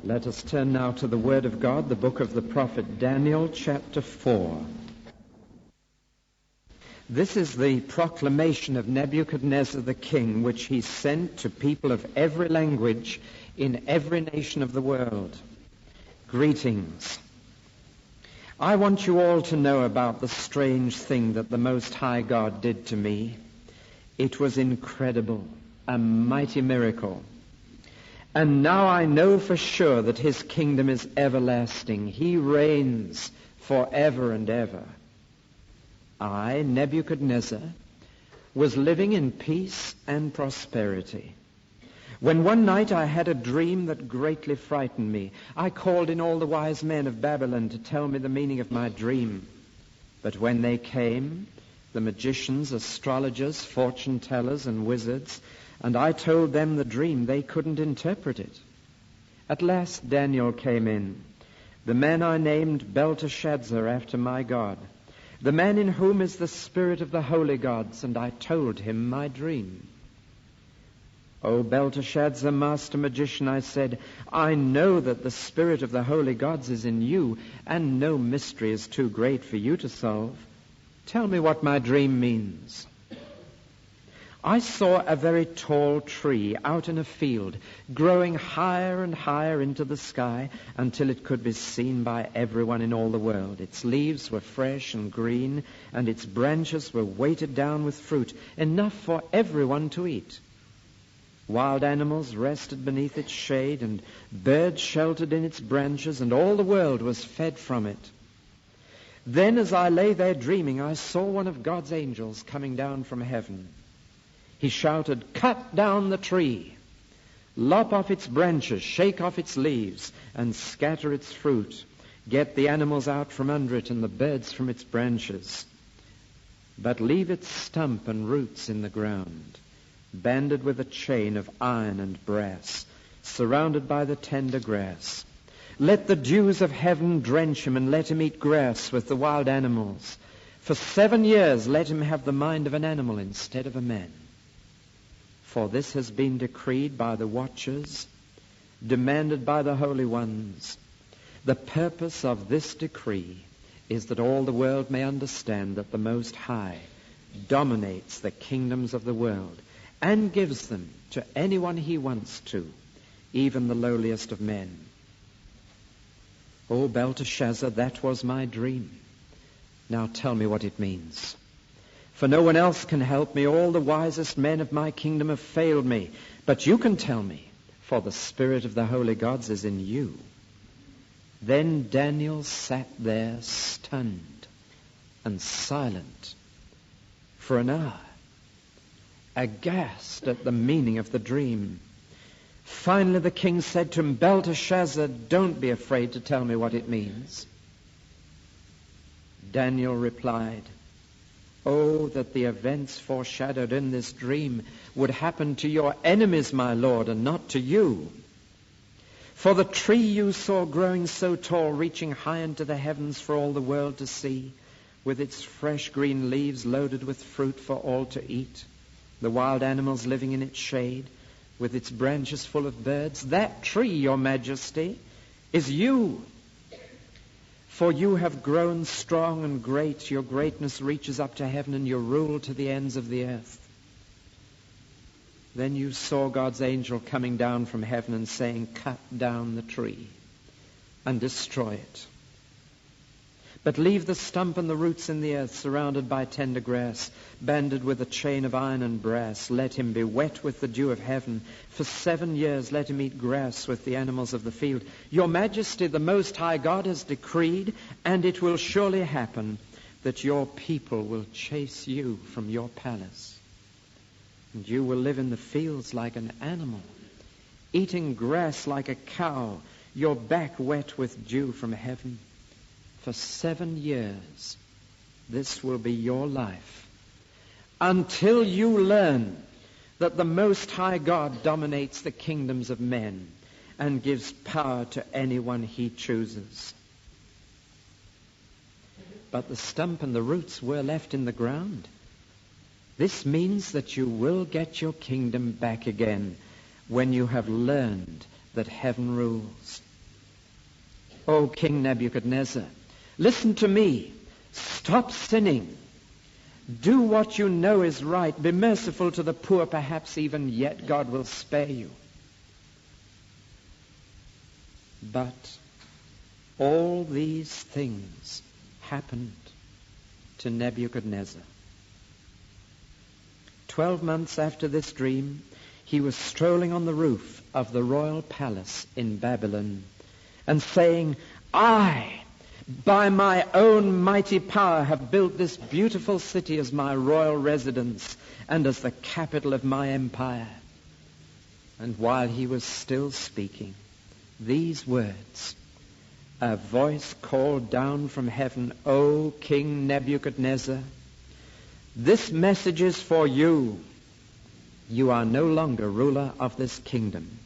Let us turn now to the Word of God, the book of the prophet Daniel, chapter 4. This is the proclamation of Nebuchadnezzar the king, which he sent to people of every language in every nation of the world. Greetings. I want you all to know about the strange thing that the Most High God did to me. It was incredible, a mighty miracle. And now I know for sure that his kingdom is everlasting. He reigns forever and ever. I, Nebuchadnezzar, was living in peace and prosperity, when one night I had a dream that greatly frightened me. I called in all the wise men of Babylon to tell me the meaning of my dream. But when they came, the magicians, astrologers, fortune-tellers, and wizards, and I told them the dream, they couldn't interpret it. At last Daniel came in, the man I named Belteshazzar after my God, the man in whom is the spirit of the holy gods, and I told him my dream. O Belteshazzar, master magician, I said, I know that the spirit of the holy gods is in you, and no mystery is too great for you to solve. Tell me what my dream means. I saw a very tall tree out in a field, growing higher and higher into the sky until it could be seen by everyone in all the world. Its leaves were fresh and green, and its branches were weighted down with fruit, enough for everyone to eat. Wild animals rested beneath its shade, and birds sheltered in its branches, and all the world was fed from it. Then, as I lay there dreaming, I saw one of God's angels coming down from heaven. He shouted, "Cut down the tree, lop off its branches, shake off its leaves, and scatter its fruit. Get the animals out from under it and the birds from its branches. But leave its stump and roots in the ground, banded with a chain of iron and brass, surrounded by the tender grass. Let the dews of heaven drench him, and let him eat grass with the wild animals. For 7 years let him have the mind of an animal instead of a man. For this has been decreed by the watchers, demanded by the holy ones. The purpose of this decree is that all the world may understand that the Most High dominates the kingdoms of the world and gives them to anyone he wants to, even the lowliest of men." O Belteshazzar, that was my dream. Now tell me what it means. For no one else can help me. All the wisest men of my kingdom have failed me. But you can tell me, for the spirit of the holy gods is in you. Then Daniel sat there stunned and silent for an hour, aghast at the meaning of the dream. Finally the king said to him, "Belteshazzar, don't be afraid to tell me what it means." Daniel replied, "Oh, that the events foreshadowed in this dream would happen to your enemies, my lord, and not to you. For the tree you saw growing so tall, reaching high into the heavens for all the world to see, with its fresh green leaves loaded with fruit for all to eat, the wild animals living in its shade, with its branches full of birds, that tree, your majesty, is you. For you have grown strong and great. Your greatness reaches up to heaven, and your rule to the ends of the earth." Then you saw God's angel coming down from heaven and saying, "Cut down the tree and destroy it. But leave the stump and the roots in the earth, surrounded by tender grass, banded with a chain of iron and brass. Let him be wet with the dew of heaven. For 7 years let him eat grass with the animals of the field. Your majesty, the Most High God, has decreed, and it will surely happen, that your people will chase you from your palace. And you will live in the fields like an animal, eating grass like a cow, your back wet with dew from heaven. For 7 years, this will be your life, until you learn that the Most High God dominates the kingdoms of men and gives power to anyone he chooses." But the stump and the roots were left in the ground. This means that you will get your kingdom back again when you have learned that heaven rules. O King Nebuchadnezzar, listen to me. Stop sinning. Do what you know is right. Be merciful to the poor. Perhaps even yet God will spare you. But all these things happened to Nebuchadnezzar. 12 months after this dream, he was strolling on the roof of the royal palace in Babylon and saying, I, by my own mighty power, have built this beautiful city as my royal residence and as the capital of my empire. And while he was still speaking these words, a voice called down from heaven, O King Nebuchadnezzar, this message is for you. You are no longer ruler of this kingdom.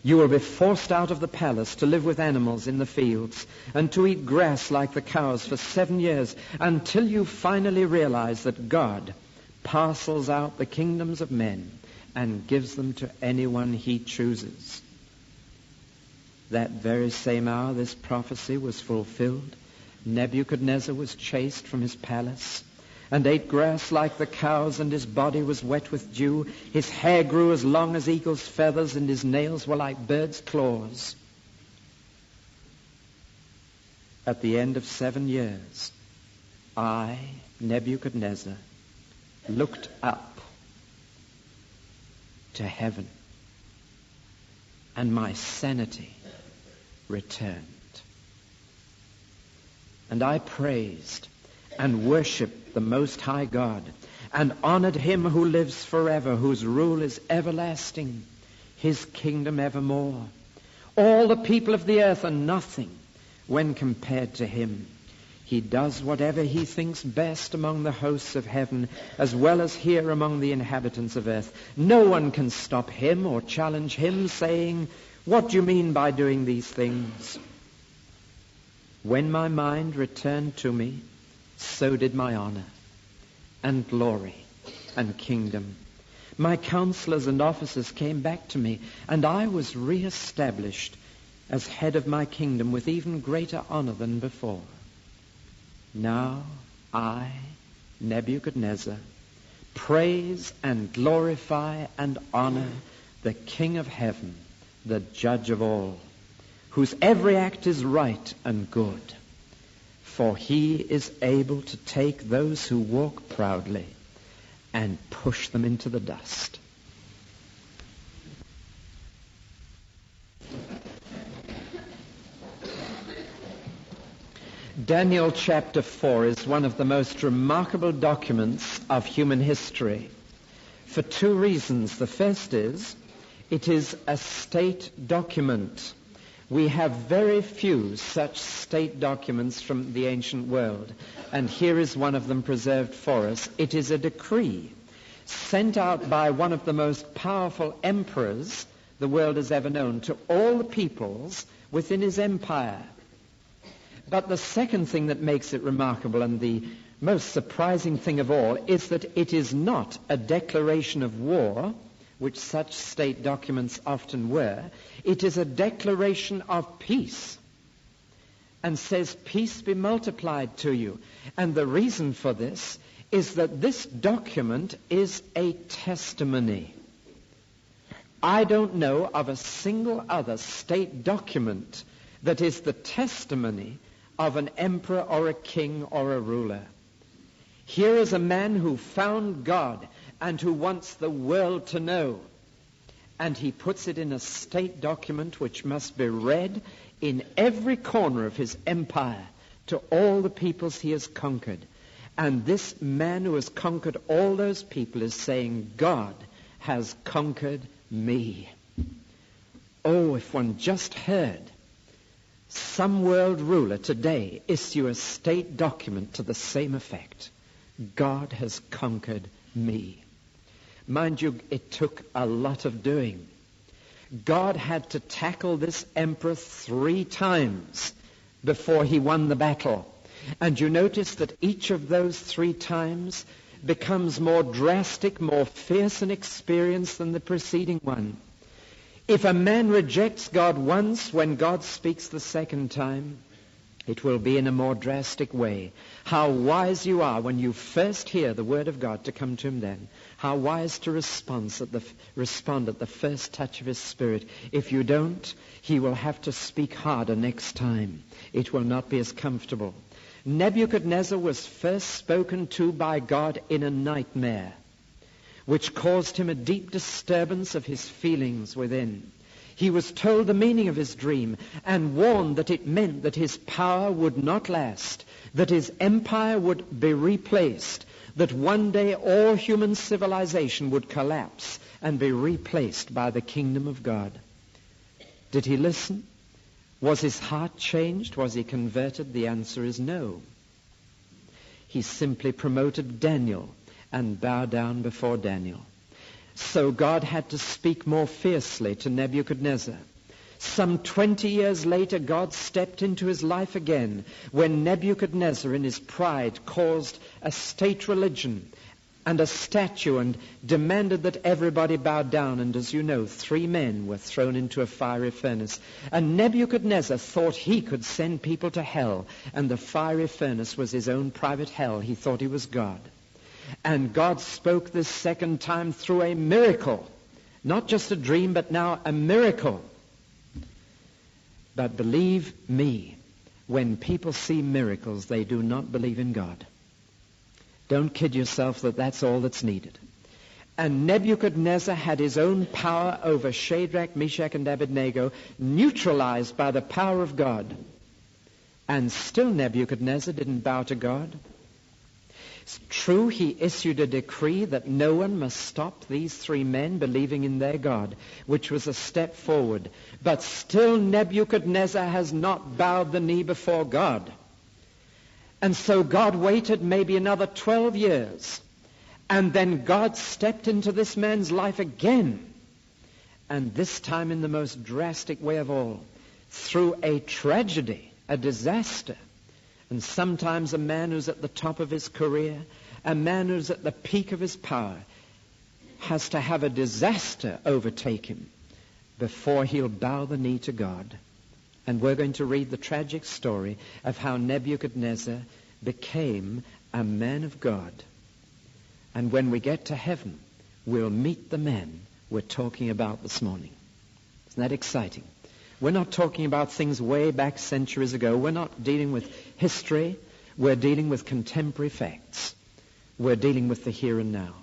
You will be forced out of the palace to live with animals in the fields and to eat grass like the cows for 7 years until you finally realize that God parcels out the kingdoms of men and gives them to anyone he chooses. That very same hour this prophecy was fulfilled. Nebuchadnezzar was chased from his palace and ate grass like the cows, and his body was wet with dew. His hair grew as long as eagle's feathers, and his nails were like birds' claws. At the end of 7 years, I, Nebuchadnezzar, looked up to heaven, and my sanity returned. And I praised and worshipped the Most High God and honored him who lives forever, whose rule is everlasting, his kingdom evermore. All the people of the earth are nothing when compared to him. He does whatever he thinks best among the hosts of heaven, as well as here among the inhabitants of earth. No one can stop him or challenge him, saying, what do you mean by doing these things? When my mind returned to me, so did my honor and glory and kingdom. My counselors and officers came back to me, and I was reestablished as head of my kingdom with even greater honor than before. Now I, Nebuchadnezzar, praise and glorify and honor the King of heaven, the judge of all, whose every act is right and good. For he is able to take those who walk proudly and push them into the dust. Daniel chapter 4 is one of the most remarkable documents of human history for 2 reasons. The first is, it is a state document. We have very few such state documents from the ancient world, and here is one of them preserved for us. It is a decree sent out by one of the most powerful emperors the world has ever known to all the peoples within his empire. But the second thing that makes it remarkable, and the most surprising thing of all, is that it is not a declaration of war, which such state documents often were. It is a declaration of peace, and says, peace be multiplied to you. And the reason for this is that this document is a testimony. I don't know of a single other state document that is the testimony of an emperor or a king or a ruler. Here is a man who found God and who wants the world to know. And he puts it in a state document which must be read in every corner of his empire to all the peoples he has conquered. And this man who has conquered all those people is saying, God has conquered me. Oh, if one just heard some world ruler today issue a state document to the same effect. God has conquered me. Mind you, it took a lot of doing. God had to tackle this emperor 3 times before he won the battle. And you notice that each of those 3 times becomes more drastic, more fierce an experience than the preceding one. If a man rejects God once, when God speaks the second time, it will be in a more drastic way. How wise you are when you first hear the word of God to come to him then. How wise to respond at the first touch of his Spirit. If you don't, he will have to speak harder next time. It will not be as comfortable. Nebuchadnezzar was first spoken to by God in a nightmare, which caused him a deep disturbance of his feelings within. He was told the meaning of his dream and warned that it meant that his power would not last, that his empire would be replaced, that one day all human civilization would collapse and be replaced by the kingdom of God. Did he listen? Was his heart changed? Was he converted? The answer is no. He simply promoted Daniel and bowed down before Daniel. So God had to speak more fiercely to Nebuchadnezzar. Some 20 years later, God stepped into his life again when Nebuchadnezzar in his pride caused a state religion and a statue and demanded that everybody bow down. And as you know, 3 men were thrown into a fiery furnace. And Nebuchadnezzar thought he could send people to hell, and the fiery furnace was his own private hell. He thought he was God. And God spoke this second time through a miracle. Not just a dream, but now a miracle. But believe me, when people see miracles, they do not believe in God. Don't kid yourself that that's all that's needed. And Nebuchadnezzar had his own power over Shadrach, Meshach, and Abednego, neutralized by the power of God. And still Nebuchadnezzar didn't bow to God. It's true, he issued a decree that no one must stop these 3 men believing in their God, which was a step forward. But still Nebuchadnezzar has not bowed the knee before God. And so God waited maybe another 12 years. And then God stepped into this man's life again. And this time in the most drastic way of all, through a tragedy, a disaster. And sometimes a man who's at the top of his career, a man who's at the peak of his power, has to have a disaster overtake him before he'll bow the knee to God. And we're going to read the tragic story of how Nebuchadnezzar became a man of God. And when we get to heaven, we'll meet the man we're talking about this morning. Isn't that exciting? We're not talking about things way back centuries ago. We're not dealing with history. We're dealing with contemporary facts. We're dealing with the here and now.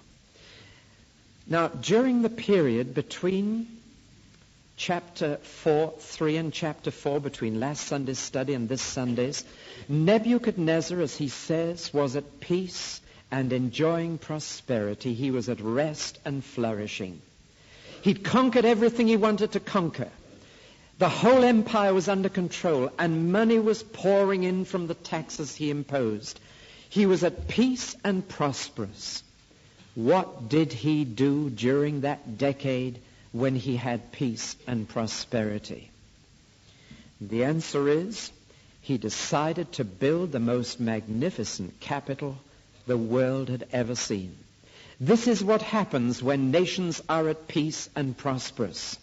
Now, during the period between chapter 3 and chapter 4, between last Sunday's study and this Sunday's, Nebuchadnezzar, as he says, was at peace and enjoying prosperity. He was at rest and flourishing. He'd conquered everything he wanted to conquer. The whole empire was under control, and money was pouring in from the taxes he imposed. He was at peace and prosperous. What did he do during that decade when he had peace and prosperity? The answer is, he decided to build the most magnificent capital the world had ever seen. This is what happens when nations are at peace and prosperous.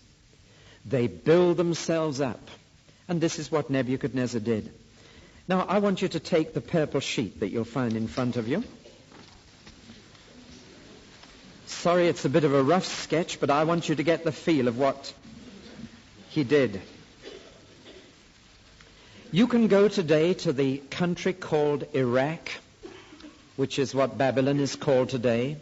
They build themselves up. And this is what Nebuchadnezzar did. Now, I want you to take the purple sheet that you'll find in front of you. Sorry, it's a bit of a rough sketch, but I want you to get the feel of what he did. You can go today to the country called Iraq, which is what Babylon is called today.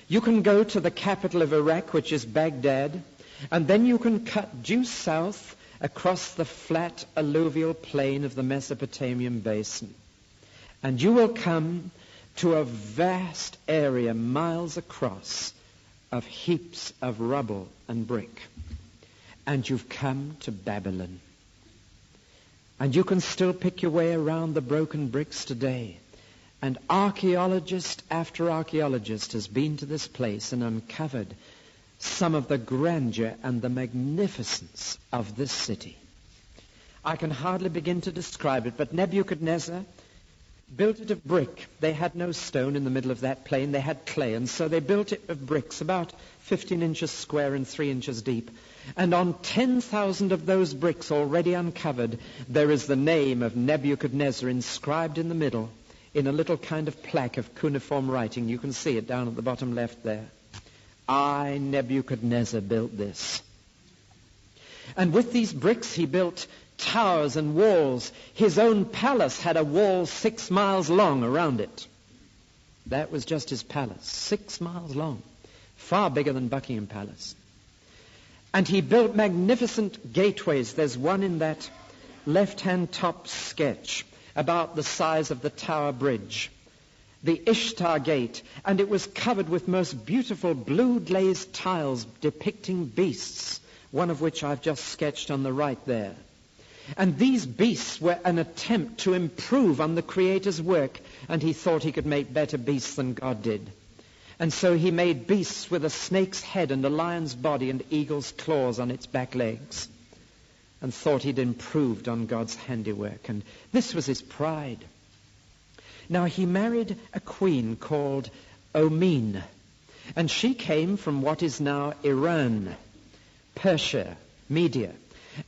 You can go to the capital of Iraq, which is Baghdad, and then you can cut due south across the flat alluvial plain of the Mesopotamian basin. And you will come to a vast area, miles across, of heaps of rubble and brick. And you've come to Babylon. And you can still pick your way around the broken bricks today. And archaeologist after archaeologist has been to this place and uncovered some of the grandeur and the magnificence of this city. I can hardly begin to describe it, but Nebuchadnezzar built it of brick. They had no stone in the middle of that plain. They had clay, and so they built it of bricks, about 15 inches square and 3 inches deep. And on 10,000 of those bricks already uncovered, there is the name of Nebuchadnezzar inscribed in the middle in a little kind of plaque of cuneiform writing. You can see it down at the bottom left there. I, Nebuchadnezzar, built this. And with these bricks he built towers and walls. His own palace had a wall 6 miles long around it. That was just his palace, 6 miles long, far bigger than Buckingham Palace. And he built magnificent gateways. There's one in that left-hand top sketch, about the size of the Tower Bridge, the Ishtar Gate, and it was covered with most beautiful blue glazed tiles depicting beasts, one of which I've just sketched on the right there. And these beasts were an attempt to improve on the Creator's work, and he thought he could make better beasts than God did. And so he made beasts with a snake's head and a lion's body and eagle's claws on its back legs, and thought he'd improved on God's handiwork. And this was his pride. Now he married a queen called Omin, and she came from what is now Iran, Persia, Media.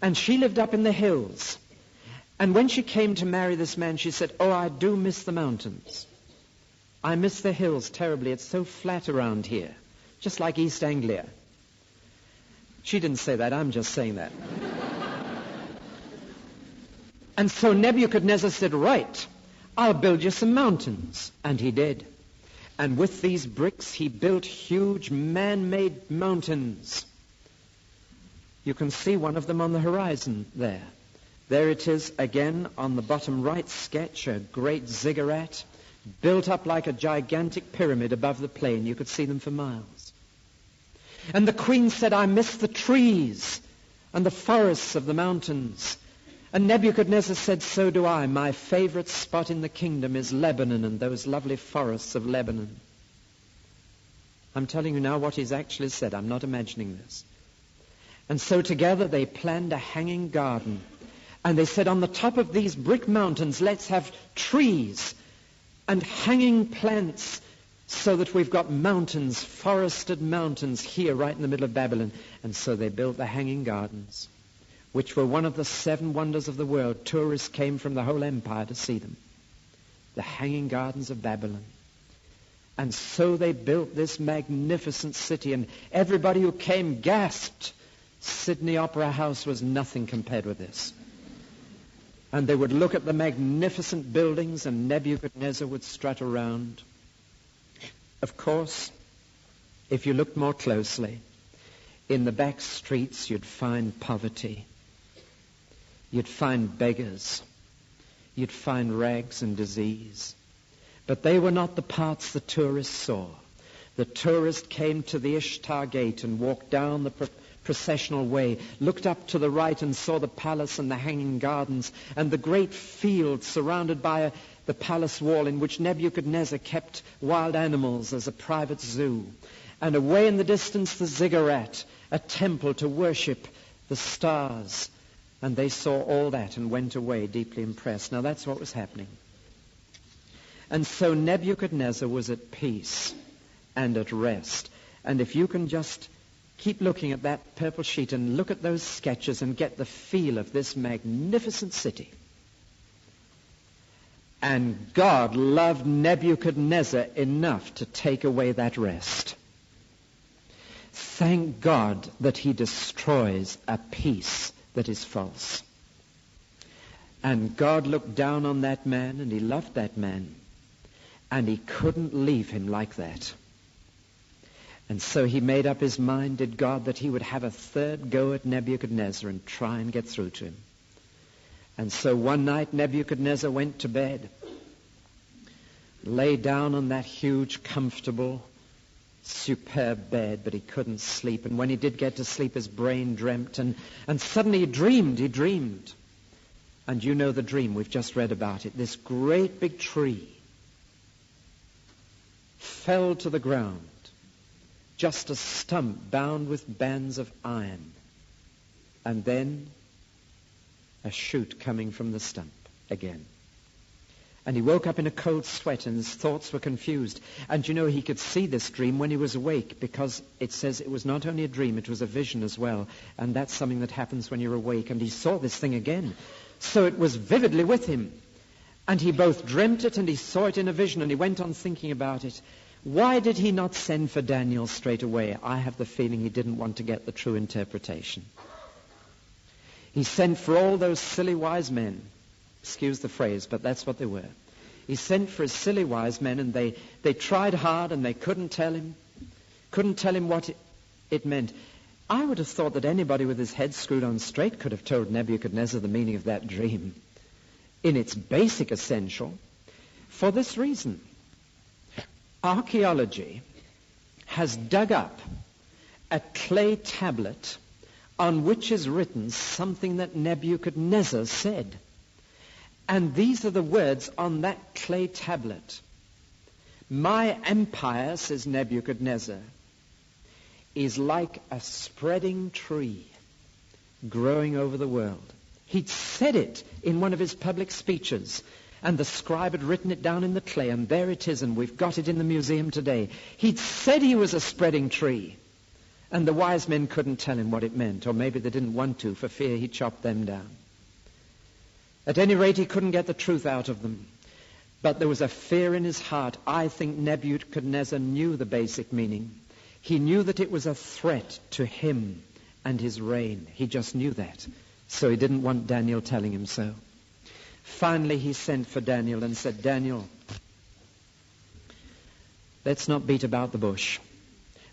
And she lived up in the hills. And when she came to marry this man, she said, "Oh, I do miss the mountains. I miss the hills terribly. It's so flat around here, just like East Anglia." She didn't say that. I'm just saying that. And so Nebuchadnezzar said, "Right, I'll build you some mountains." And he did. And with these bricks, he built huge man-made mountains. You can see one of them on the horizon there. There it is again on the bottom right sketch, a great ziggurat built up like a gigantic pyramid above the plain. You could see them for miles. And the queen said, "I miss the trees and the forests of the mountains." And Nebuchadnezzar said, "So do I. My favorite spot in the kingdom is Lebanon and those lovely forests of Lebanon." I'm telling you now what he's actually said. I'm not imagining this. And so together they planned a hanging garden. And they said, on the top of these brick mountains, let's have trees and hanging plants so that we've got mountains, forested mountains here right in the middle of Babylon. And so they built the hanging gardens, which were one of the 7 wonders of the world. Tourists came from the whole empire to see them. The hanging gardens of Babylon. And so they built this magnificent city, and everybody who came gasped. Sydney Opera House was nothing compared with this. And they would look at the magnificent buildings, and Nebuchadnezzar would strut around. Of course, if you looked more closely, in the back streets you'd find poverty. You'd find beggars. You'd find rags and disease. But they were not the parts the tourists saw. The tourist came to the Ishtar Gate and walked down the processional way, looked up to the right and saw the palace and the hanging gardens and the great field surrounded by the palace wall in which Nebuchadnezzar kept wild animals as a private zoo. And away in the distance the ziggurat, a temple to worship the stars. And they saw all that and went away deeply impressed. Now that's what was happening. And so Nebuchadnezzar was at peace and at rest. And if you can just keep looking at that purple sheet and look at those sketches and get the feel of this magnificent city. And God loved Nebuchadnezzar enough to take away that rest. Thank God that he destroys a peace that is false. And God looked down on that man, and he loved that man. And he couldn't leave him like that. And so he made up his mind, did God, that he would have a third go at Nebuchadnezzar and try and get through to him. And so one night Nebuchadnezzar went to bed, lay down on that huge, comfortable, superb bed, but he couldn't sleep. And when he did get to sleep, his brain dreamt, and suddenly he dreamed. And you know the dream, we've just read about it. This great big tree fell to the ground, just a stump bound with bands of iron, and then a shoot coming from the stump again. And he woke up in a cold sweat, and his thoughts were confused. And you know, he could see this dream when he was awake, because it says it was not only a dream, it was a vision as well. And that's something that happens when you're awake. And he saw this thing again. So it was vividly with him. And he both dreamt it and he saw it in a vision, and he went on thinking about it. Why did he not send for Daniel straight away? I have the feeling he didn't want to get the true interpretation. He sent for all those silly wise men. Excuse the phrase, but that's what they were. He sent for his silly wise men, and they tried hard, and they couldn't tell him what it meant. I would have thought that anybody with his head screwed on straight could have told Nebuchadnezzar the meaning of that dream in its basic essential. For this reason, archaeology has dug up a clay tablet on which is written something that Nebuchadnezzar said. And these are the words on that clay tablet. My empire, says Nebuchadnezzar, is like a spreading tree growing over the world. He'd said it in one of his public speeches, and the scribe had written it down in the clay, and there it is, and we've got it in the museum today. He'd said he was a spreading tree, and the wise men couldn't tell him what it meant, or maybe they didn't want to for fear he chopped them down. At any rate, he couldn't get the truth out of them. But there was a fear in his heart. I think Nebuchadnezzar knew the basic meaning. He knew that it was a threat to him and his reign. He just knew that. So he didn't want Daniel telling him so. Finally, he sent for Daniel and said, Daniel, let's not beat about the bush.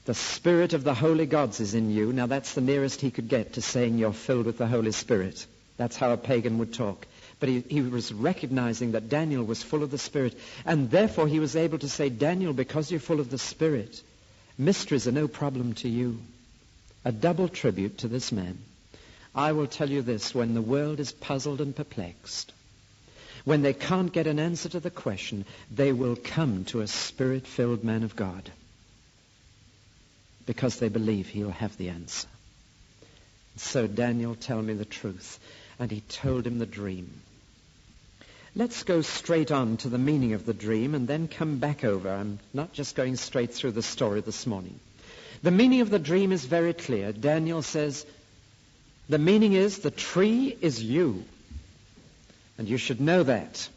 The Spirit of the Holy Gods is in you. Now, that's the nearest he could get to saying you're filled with the Holy Spirit. That's how a pagan would talk. But he was recognizing that Daniel was full of the Spirit. And therefore, he was able to say, Daniel, because you're full of the Spirit, mysteries are no problem to you. A double tribute to this man. I will tell you this, when the world is puzzled and perplexed, when they can't get an answer to the question, they will come to a Spirit-filled man of God because they believe he'll have the answer. So Daniel, tell me the truth. And he told him the dream. Let's go straight on to the meaning of the dream and then come back over. I'm not just going straight through the story this morning. The meaning of the dream is very clear. Daniel says, the meaning is the tree is you. And you should know that.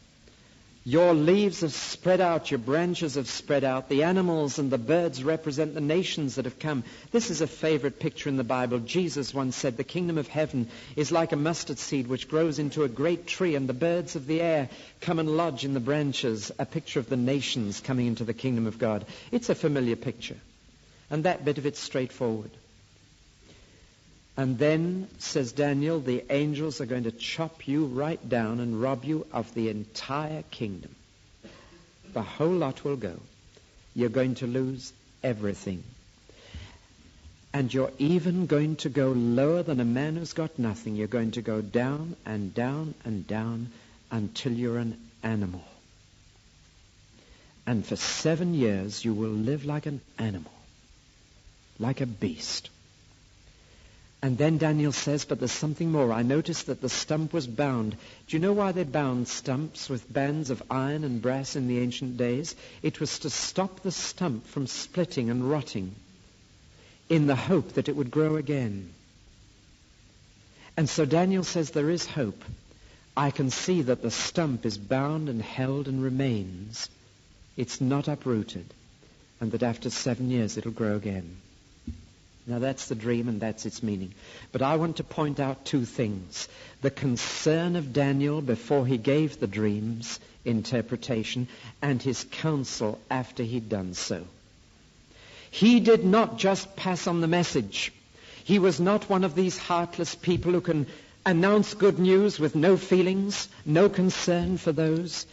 Your leaves have spread out, your branches have spread out. The animals and the birds represent the nations that have come. This is a favorite picture in the Bible. Jesus once said, the kingdom of heaven is like a mustard seed which grows into a great tree, and the birds of the air come and lodge in the branches. A picture of the nations coming into the kingdom of God. It's a familiar picture. And that bit of it's straightforward. And then, says Daniel, the angels are going to chop you right down and rob you of the entire kingdom. The whole lot will go. You're going to lose everything. And you're even going to go lower than a man who's got nothing. You're going to go down and down and down until you're an animal. And for 7 years you will live like an animal, like a beast. And then Daniel says, but there's something more. I noticed that the stump was bound. Do you know why they bound stumps with bands of iron and brass in the ancient days? It was to stop the stump from splitting and rotting in the hope that it would grow again. And so Daniel says there is hope. I can see that the stump is bound and held and remains. It's not uprooted. And that after 7 years it'll grow again. Now that's the dream and that's its meaning. But I want to point out two things. The concern of Daniel before he gave the dream's interpretation and his counsel after he'd done so. He did not just pass on the message. He was not one of these heartless people who can announce good news with no feelings, no concern for those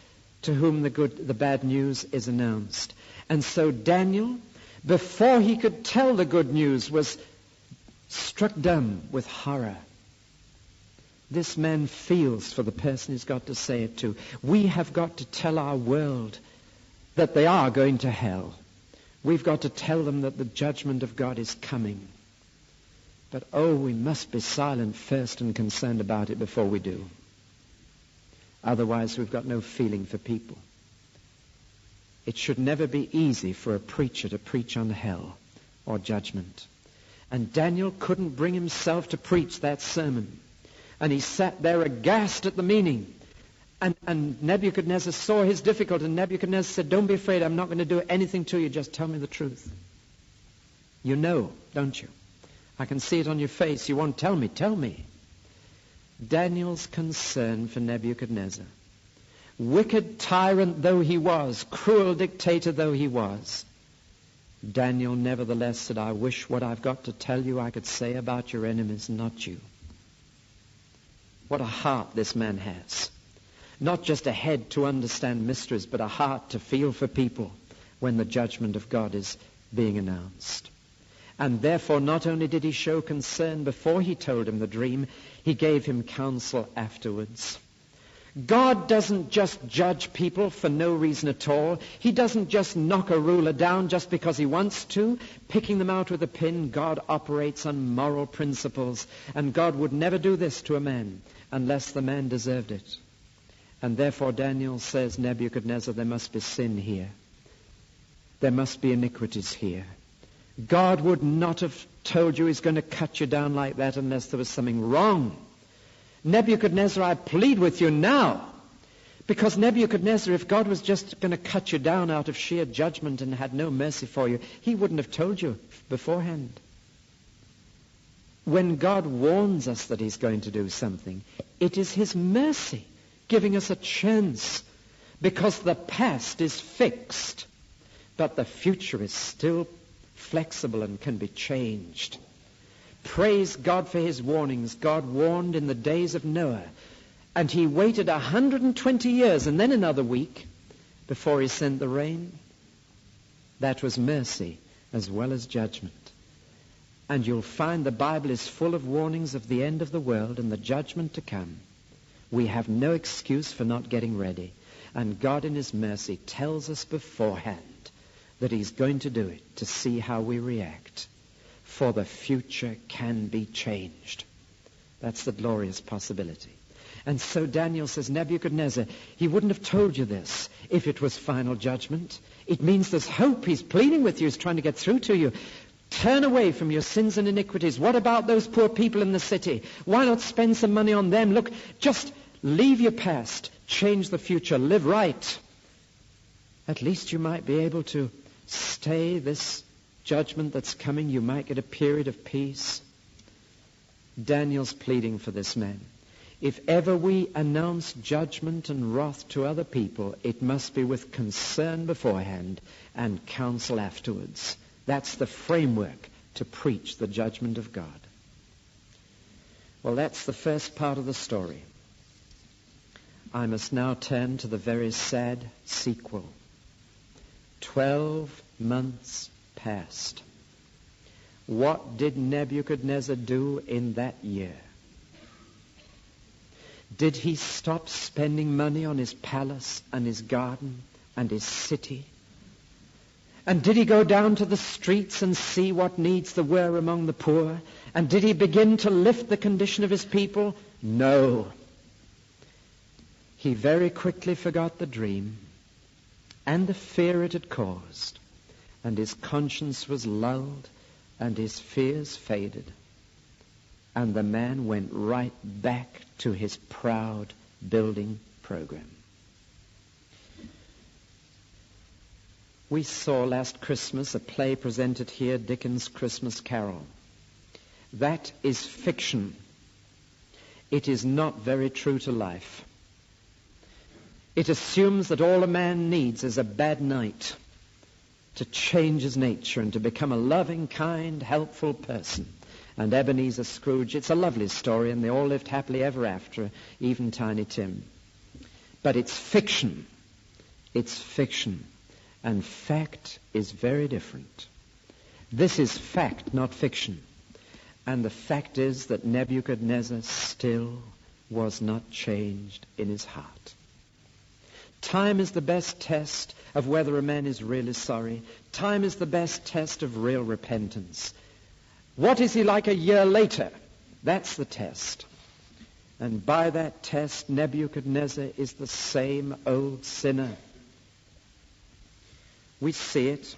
to whom the bad news is announced. And so Daniel, before he could tell the good news, was struck dumb with horror. This man feels for the person he's got to say it to. We have got to tell our world that they are going to hell. We've got to tell them that the judgment of God is coming. But we must be silent first and concerned about it before we do. Otherwise, we've got no feeling for people. It should never be easy for a preacher to preach on hell or judgment. And Daniel couldn't bring himself to preach that sermon. And he sat there aghast at the meaning. And Nebuchadnezzar saw his difficulty. And Nebuchadnezzar said, don't be afraid. I'm not going to do anything to you. Just tell me the truth. You know, don't you? I can see it on your face. You won't tell me. Tell me. Daniel's concern for Nebuchadnezzar, wicked tyrant though he was, cruel dictator though he was, Daniel nevertheless said, I wish what I've got to tell you I could say about your enemies, not you. What a heart this man has. Not just a head to understand mysteries, but a heart to feel for people when the judgment of God is being announced. And therefore, not only did he show concern before he told him the dream, he gave him counsel afterwards. God doesn't just judge people for no reason at all. He doesn't just knock a ruler down just because he wants to, picking them out with a pin. God operates on moral principles, and God would never do this to a man unless the man deserved it. And therefore Daniel says, Nebuchadnezzar, there must be sin here. There must be iniquities here. God would not have told you he's going to cut you down like that unless there was something wrong. Nebuchadnezzar, I plead with you now. Because Nebuchadnezzar, if God was just going to cut you down out of sheer judgment and had no mercy for you, he wouldn't have told you beforehand. When God warns us that he's going to do something, it is his mercy giving us a chance, because the past is fixed, but the future is still flexible and can be changed. Praise God for his warnings. God warned in the days of Noah, and he waited 120 years and then another week before he sent the rain. That was mercy as well as judgment. And you'll find the Bible is full of warnings of the end of the world and the judgment to come. We have no excuse for not getting ready. And God in his mercy tells us beforehand that he's going to do it to see how we react. For the future can be changed. That's the glorious possibility. And so Daniel says, Nebuchadnezzar, he wouldn't have told you this if it was final judgment. It means there's hope. He's pleading with you. He's trying to get through to you. Turn away from your sins and iniquities. What about those poor people in the city? Why not spend some money on them? Look, just leave your past. Change the future. Live right. At least you might be able to stay this judgment that's coming. You might get a period of peace. Daniel's pleading for this man. If ever we announce judgment and wrath to other people, it must be with concern beforehand and counsel afterwards. That's the framework to preach the judgment of God. Well, that's the first part of the story. I must now turn to the very sad sequel. 12 months passed. What did Nebuchadnezzar do in that year? Did he stop spending money on his palace and his garden and his city? And did he go down to the streets and see what needs there were among the poor? And did he begin to lift the condition of his people? No. He very quickly forgot the dream and the fear it had caused, and his conscience was lulled and his fears faded, and the man went right back to his proud building program. We saw last Christmas a play presented here, Dickens' Christmas Carol. That is fiction. It is not very true to life. It assumes that all a man needs is a bad night to change his nature and to become a loving, kind, helpful person. And Ebenezer Scrooge, it's a lovely story, and they all lived happily ever after, even Tiny Tim. But it's fiction. It's fiction. And fact is very different. This is fact, not fiction. And the fact is that Nebuchadnezzar still was not changed in his heart. Time is the best test of whether a man is really sorry. Time is the best test of real repentance. What is he like a year later? That's the test. And by that test, Nebuchadnezzar is the same old sinner. We see it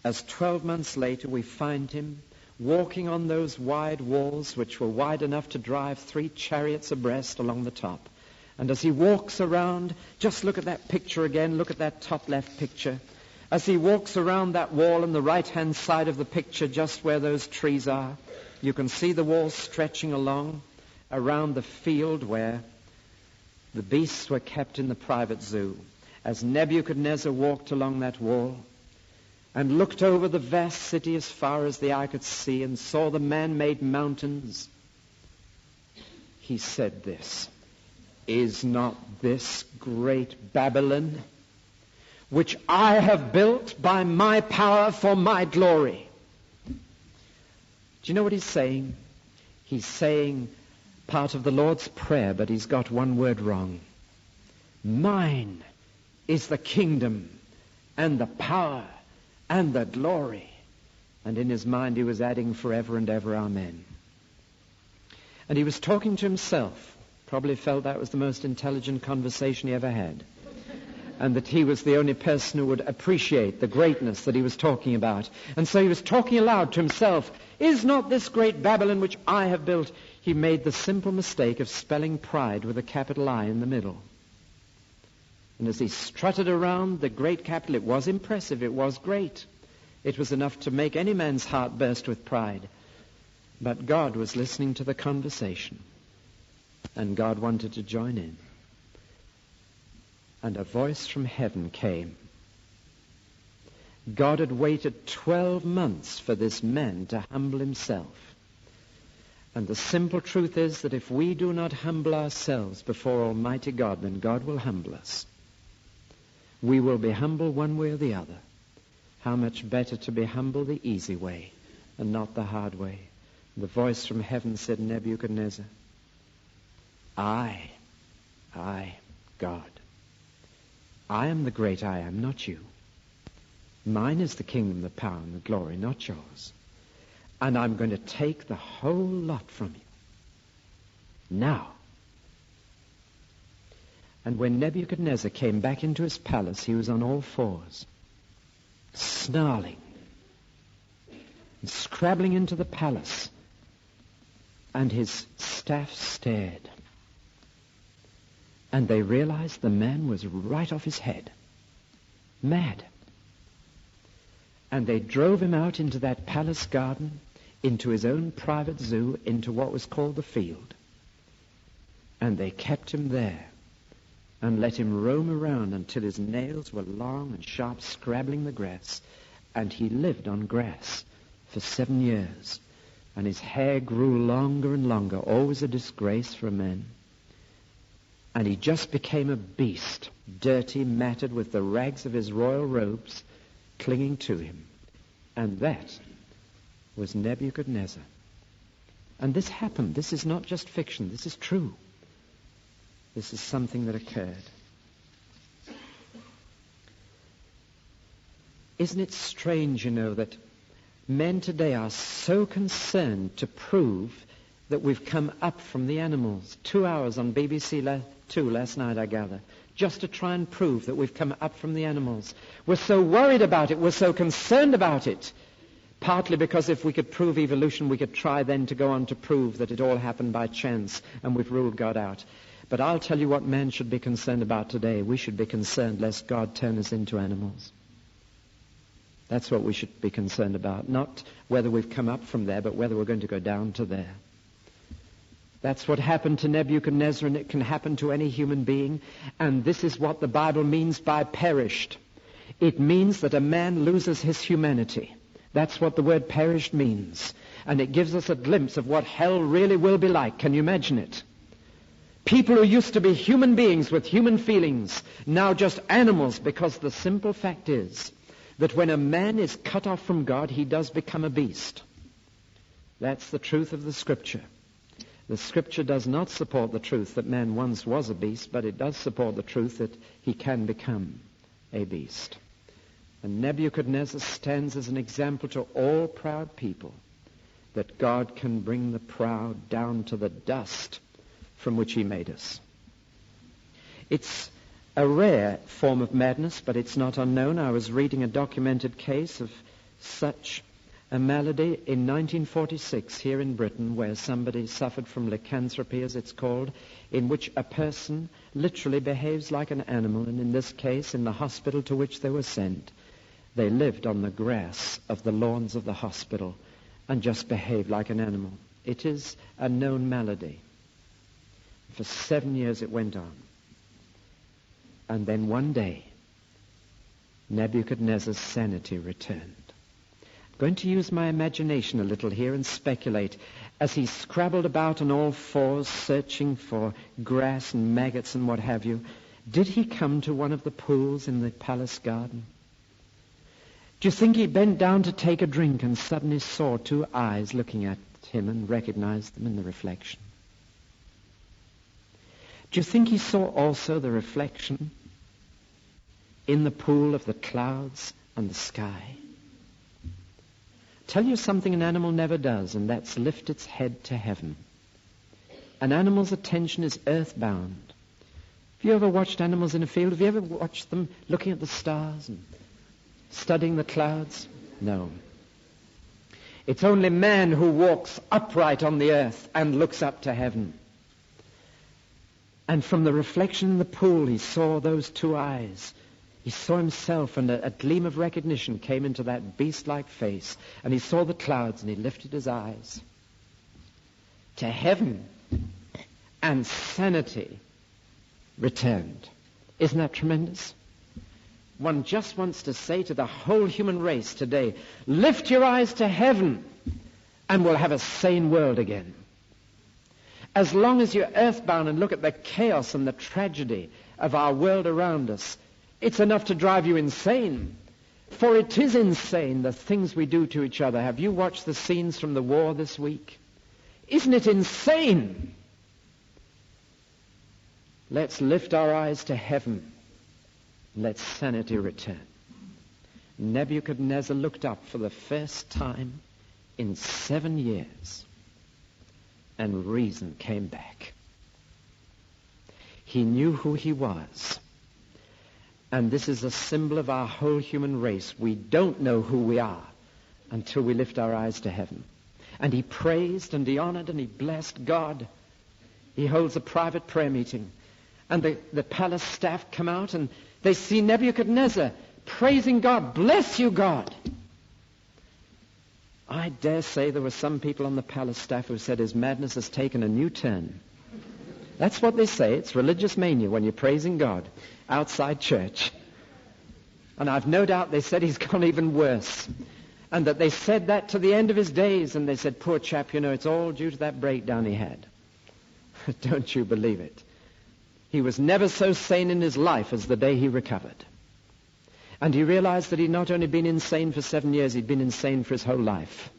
as 12 months later we find him walking on those wide walls which were wide enough to drive 3 chariots abreast along the top. And as he walks around, just look at that picture again, look at that top left picture. As he walks around that wall on the right-hand side of the picture, just where those trees are, you can see the wall stretching along around the field where the beasts were kept in the private zoo. As Nebuchadnezzar walked along that wall and looked over the vast city as far as the eye could see and saw the man-made mountains, he said this, "Is not this great Babylon, which I have built by my power for my glory?" Do you know what he's saying? He's saying part of the Lord's Prayer, but he's got one word wrong. Mine is the kingdom and the power and the glory. And in his mind he was adding forever and ever, amen. And he was talking to himself. Probably felt that was the most intelligent conversation he ever had. And that he was the only person who would appreciate the greatness that he was talking about. And so he was talking aloud to himself. Is not this great Babylon which I have built? He made the simple mistake of spelling pride with a capital I in the middle. And as he strutted around the great capital, it was impressive, it was great. It was enough to make any man's heart burst with pride. But God was listening to the conversation. And God wanted to join in. And a voice from heaven came. God had waited 12 months for this man to humble himself. And the simple truth is that if we do not humble ourselves before Almighty God, then God will humble us. We will be humble one way or the other. How much better to be humble the easy way and not the hard way. The voice from heaven said, Nebuchadnezzar, I, God, I am the great I am, not you. Mine is the kingdom, the power, and the glory, not yours. And I'm going to take the whole lot from you. Now. And when Nebuchadnezzar came back into his palace, he was on all fours, snarling and scrabbling into the palace. And his staff stared. And they realized the man was right off his head. Mad. And they drove him out into that palace garden, into his own private zoo, into what was called the field. And they kept him there and let him roam around until his nails were long and sharp, scrabbling the grass. And he lived on grass for 7 years. And his hair grew longer and longer, always a disgrace for a man. And he just became a beast, dirty, matted, with the rags of his royal robes clinging to him. And that was Nebuchadnezzar. And this happened. This is not just fiction. This is true. This is something that occurred. Isn't it strange, you know, that men today are so concerned to prove that we've come up from the animals. 2 hours on BBC 2 last night, I gather, just to try and prove that we've come up from the animals. We're so worried about it. We're so concerned about it. Partly because if we could prove evolution, we could try then to go on to prove that it all happened by chance and we've ruled God out. But I'll tell you what man should be concerned about today. We should be concerned lest God turn us into animals. That's what we should be concerned about. Not whether we've come up from there, but whether we're going to go down to there. That's what happened to Nebuchadnezzar, and it can happen to any human being. And this is what the Bible means by perished. It means that a man loses his humanity. That's what the word perished means. And it gives us a glimpse of what hell really will be like. Can you imagine it? People who used to be human beings with human feelings, now just animals, because the simple fact is that when a man is cut off from God, he does become a beast. That's the truth of the Scripture. The Scripture does not support the truth that man once was a beast, but it does support the truth that he can become a beast. And Nebuchadnezzar stands as an example to all proud people that God can bring the proud down to the dust from which he made us. It's a rare form of madness, but it's not unknown. I was reading a documented case of such a malady in 1946 here in Britain, where somebody suffered from lycanthropy, as it's called, in which a person literally behaves like an animal, and in this case, in the hospital to which they were sent, they lived on the grass of the lawns of the hospital and just behaved like an animal. It is a known malady. For 7 years it went on. And then one day, Nebuchadnezzar's sanity returned. I'm going to use my imagination a little here and speculate. As he scrabbled about on all fours, searching for grass and maggots and what have you, did he come to one of the pools in the palace garden? Do you think he bent down to take a drink and suddenly saw two eyes looking at him and recognized them in the reflection? Do you think he saw also the reflection in the pool of the clouds and the sky? Tell you something an animal never does, and that's lift its head to heaven. An animal's attention is earthbound. Have you ever watched animals in a field? Have you ever watched them looking at the stars and studying the clouds? No. It's only man who walks upright on the earth and looks up to heaven. And from the reflection in the pool, he saw those two eyes. He saw himself, and a gleam of recognition came into that beast-like face. And he saw the clouds, and he lifted his eyes to heaven, and sanity returned. Isn't that tremendous? One just wants to say to the whole human race today, lift your eyes to heaven, and we'll have a sane world again. As long as you're earthbound and look at the chaos and the tragedy of our world around us, it's enough to drive you insane. For it is insane, the things we do to each other. Have you watched the scenes from the war this week? Isn't it insane? Let's lift our eyes to heaven. Let sanity return. Nebuchadnezzar looked up for the first time in 7 years, and reason came back. He knew who he was. And this is a symbol of our whole human race. We don't know who we are until we lift our eyes to heaven. And he praised and he honored and he blessed God. He holds a private prayer meeting. And the palace staff come out and they see Nebuchadnezzar praising God. Bless you, God. I dare say there were some people on the palace staff who said his madness has taken a new turn. That's what they say. It's religious mania when you're praising God outside church. And I've no doubt they said he's gone even worse. And that they said that to the end of his days. And they said, poor chap, it's all due to that breakdown he had. Don't you believe it? He was never so sane in his life as the day he recovered. And he realized that he'd not only been insane for 7 years, he'd been insane for his whole life.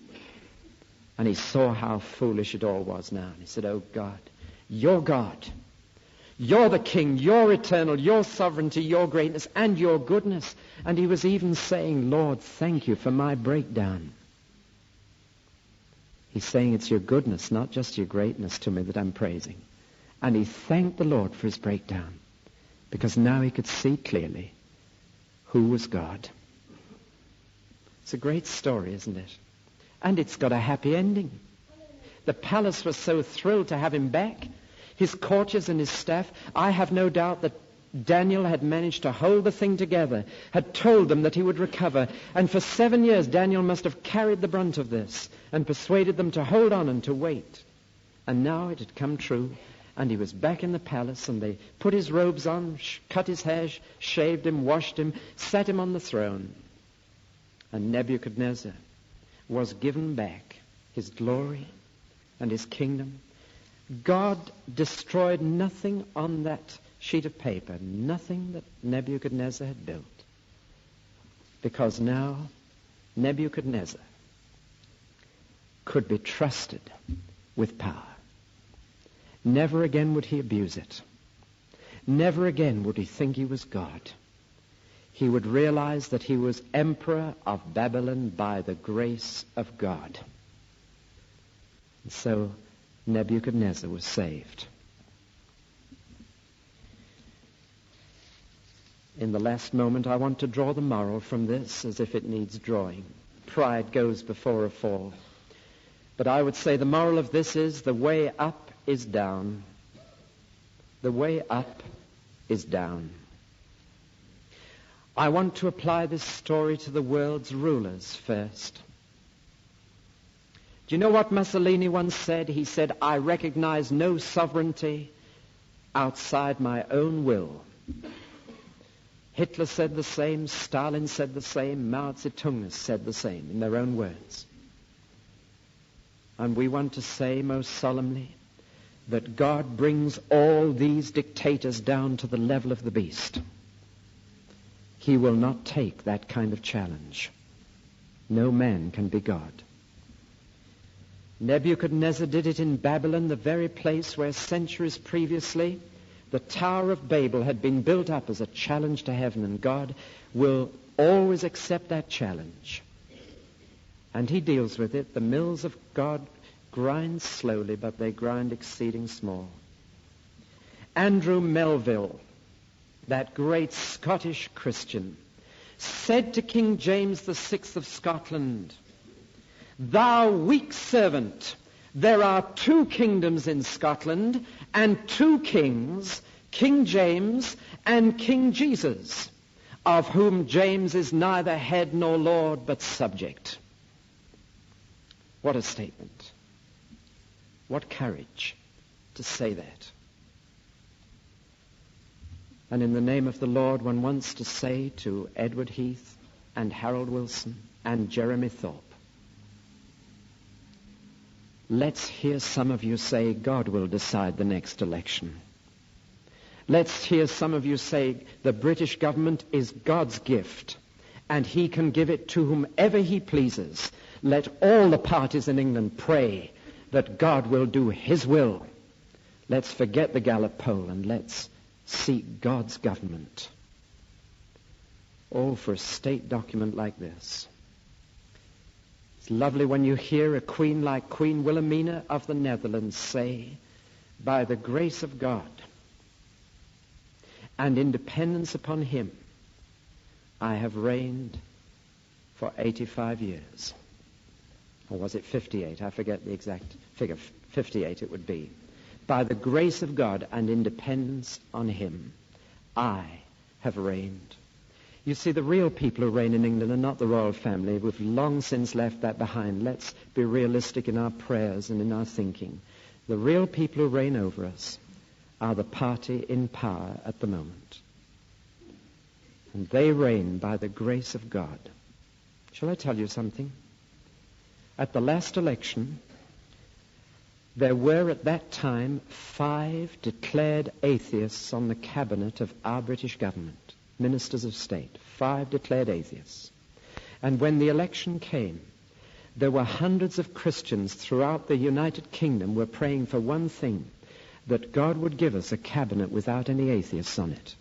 And he saw how foolish it all was now. And he said, oh God, you're God. You're the King. You're eternal. Your sovereignty, your greatness, and your goodness. And he was even saying, Lord, thank you for my breakdown. He's saying it's your goodness, not just your greatness to me that I'm praising. And he thanked the Lord for his breakdown, because now he could see clearly who was God. It's a great story, isn't it? And it's got a happy ending. The palace was so thrilled to have him back. His courtiers and his staff, I have no doubt that Daniel had managed to hold the thing together, had told them that he would recover. And for 7 years, Daniel must have carried the brunt of this and persuaded them to hold on and to wait. And now it had come true, and he was back in the palace, and they put his robes on, cut his hair, shaved him, washed him, sat him on the throne. And Nebuchadnezzar was given back his glory and his kingdom. God destroyed nothing on that sheet of paper, nothing that Nebuchadnezzar had built. Because now Nebuchadnezzar could be trusted with power. Never again would he abuse it. Never again would he think he was God. He would realize that he was emperor of Babylon by the grace of God. And so Nebuchadnezzar was saved. In the last moment, I want to draw the moral from this as if it needs drawing. Pride goes before a fall. But I would say the moral of this is the way up is down. The way up is down. I want to apply this story to the world's rulers first. Do you know what Mussolini once said? He said, "I recognize no sovereignty outside my own will." Hitler said the same, Stalin said the same, Mao Zedong said the same in their own words. And we want to say most solemnly that God brings all these dictators down to the level of the beast. He will not take that kind of challenge. No man can be God. Nebuchadnezzar did it in Babylon, the very place where centuries previously the Tower of Babel had been built up as a challenge to heaven, and God will always accept that challenge. And he deals with it. The mills of God grind slowly, but they grind exceeding small. Andrew Melville, that great Scottish Christian, said to King James VI of Scotland, "Thou weak servant, there are 2 kingdoms in Scotland and 2 kings, King James and King Jesus, of whom James is neither head nor lord but subject." What a statement. What courage to say that. And in the name of the Lord, one wants to say to Edward Heath and Harold Wilson and Jeremy Thorpe, let's hear some of you say God will decide the next election. Let's hear some of you say the British government is God's gift and he can give it to whomever he pleases. Let all the parties in England pray that God will do his will. Let's forget the Gallup poll and let's seek God's government. Oh, for a state document like this. It's lovely when you hear a queen like Queen Wilhelmina of the Netherlands say, by the grace of God and in dependence upon him, I have reigned for 85 years. Or was it 58? I forget the exact figure. 58 it would be. By the grace of God and in dependence on him, I have reigned. You see, the real people who reign in England are not the royal family. We've long since left that behind. Let's be realistic in our prayers and in our thinking. The real people who reign over us are the party in power at the moment. And they reign by the grace of God. Shall I tell you something? At the last election, there were at that time 5 declared atheists on the cabinet of our British government. Ministers of state, 5 declared atheists. And when the election came, there were hundreds of Christians throughout the United Kingdom were praying for one thing, that God would give us a cabinet without any atheists on it.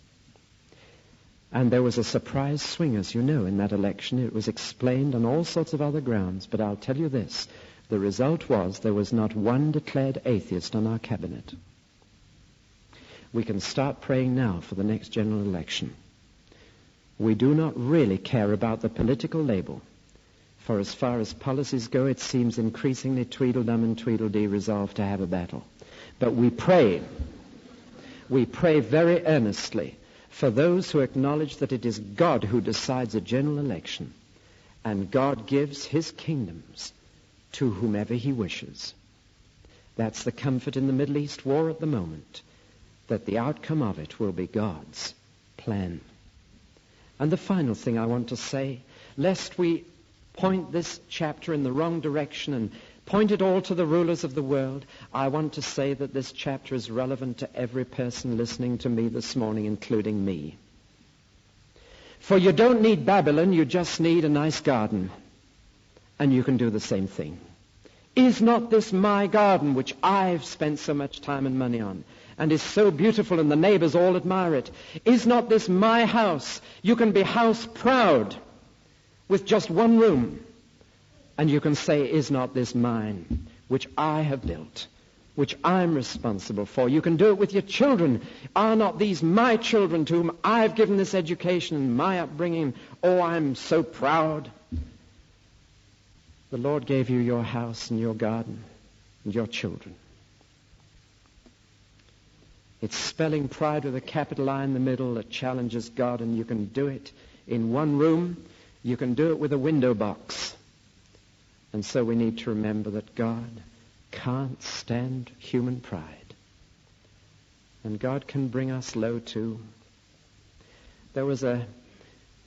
And there was a surprise swing, as you know, in that election. It was explained on all sorts of other grounds, but I'll tell you this. The result was there was not one declared atheist on our cabinet. We can start praying now for the next general election. We do not really care about the political label, for as far as policies go, it seems increasingly Tweedledum and Tweedledee resolved to have a battle. But we pray very earnestly for those who acknowledge that it is God who decides a general election, and God gives his kingdoms to whomever he wishes. That's the comfort in the Middle East war at the moment, that the outcome of it will be God's plan. And the final thing I want to say, lest we point this chapter in the wrong direction and point it all to the rulers of the world, I want to say that this chapter is relevant to every person listening to me this morning, including me. For you don't need Babylon, you just need a nice garden. And you can do the same thing. Is not this my garden, which I've spent so much time and money on, and is so beautiful and the neighbors all admire it? Is not this my house? You can be house proud with just one room. And you can say, is not this mine, which I have built which I'm responsible for. You can do it with your children. Are not these my children to whom I've given this education and my upbringing? Oh, I'm so proud. The Lord gave you your house and your garden and your children. It's spelling pride with a capital I in the middle that challenges God, and you can do it in one room. You can do it with a window box. And so we need to remember that God can't stand human pride. And God can bring us low too. There was a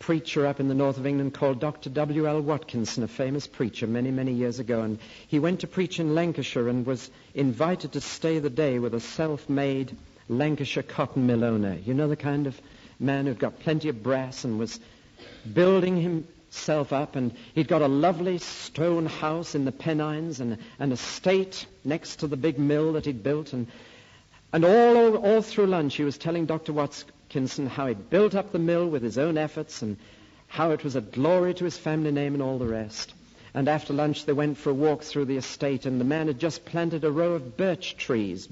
preacher up in the north of England called Dr. W.L. Watkinson, a famous preacher many, many years ago. And he went to preach in Lancashire and was invited to stay the day with a self-made Lancashire cotton mill owner. You know, the kind of man who'd got plenty of brass and was building himself up, and he'd got a lovely stone house in the Pennines and an estate next to the big mill that he'd built. And all through lunch he was telling Dr. Watkinson how he'd built up the mill with his own efforts and how it was a glory to his family name and all the rest. And after lunch they went for a walk through the estate, and the man had just planted a row of birches.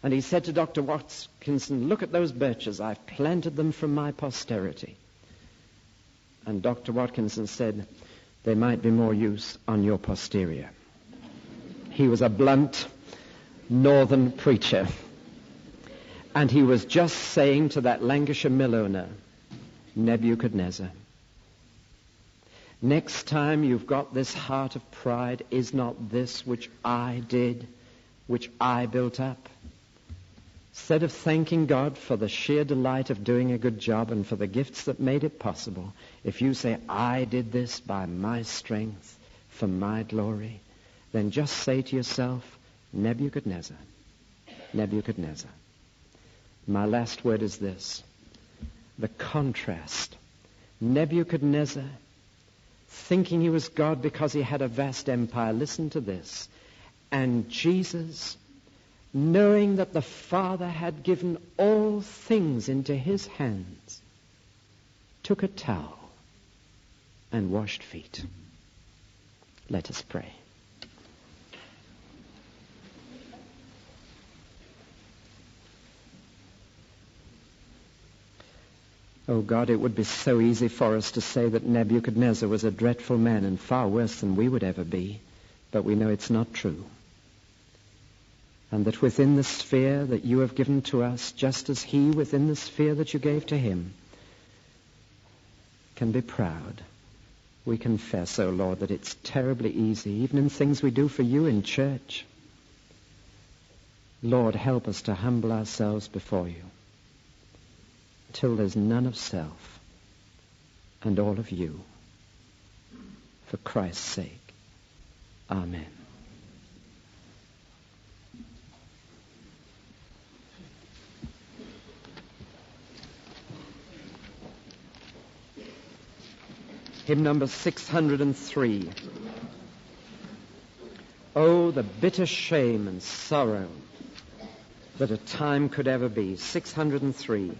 And he said to Dr. Watkinson, "Look at those birches. I've planted them for my posterity." And Dr. Watkinson said, "They might be more use on your posterior." He was a blunt northern preacher. And he was just saying to that Lancashire mill owner, Nebuchadnezzar, next time you've got this heart of pride, is not this which I did, which I built up? Instead of thanking God for the sheer delight of doing a good job and for the gifts that made it possible, if you say, I did this by my strength, for my glory, then just say to yourself, Nebuchadnezzar, Nebuchadnezzar. My last word is this. The contrast. Nebuchadnezzar, thinking he was God because he had a vast empire. Listen to this. And Jesus, knowing that the Father had given all things into his hands, took a towel and washed feet. Let us pray. Oh God, it would be so easy for us to say that Nebuchadnezzar was a dreadful man and far worse than we would ever be, but we know it's not true. And that within the sphere that you have given to us, just as he within the sphere that you gave to him, can be proud. We confess, oh Lord, that it's terribly easy, even in things we do for you in church. Lord, help us to humble ourselves before you, till there's none of self and all of you. For Christ's sake. Amen. Hymn number 603. Oh, the bitter shame and sorrow that a time could ever be. 603.